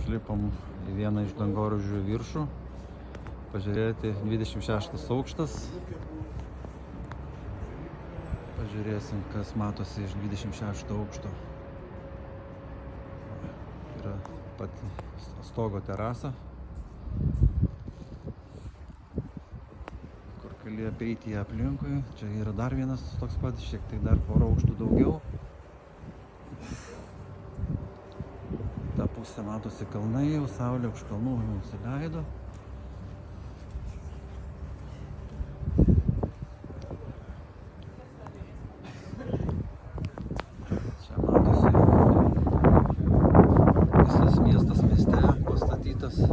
Užlipom į vieną iš dangoraižių viršų. Pažiūrėti 26 aukštas. Pažiūrėsim, kas matosi iš 26 aukšto. Yra pati stogo terasa, kur gali apeiti aplinkui. Čia yra dar vienas toks pat, šiek tiek dar porą aukštų daugiau. Ta pusė matosi kalnai, jau saulė už kalnų jau nusileido. Čia matosi visas miestas mieste pastatytas į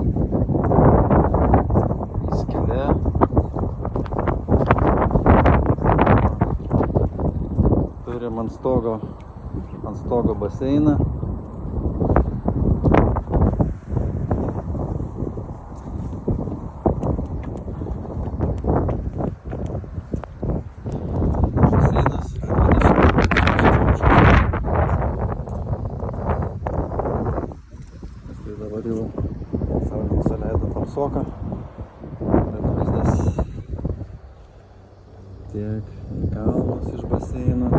skylę. Turim ant stogo baseiną. Dabar jau saulė nusileido tamsoka, bet vaizdas tiek į kalnus iš baseino,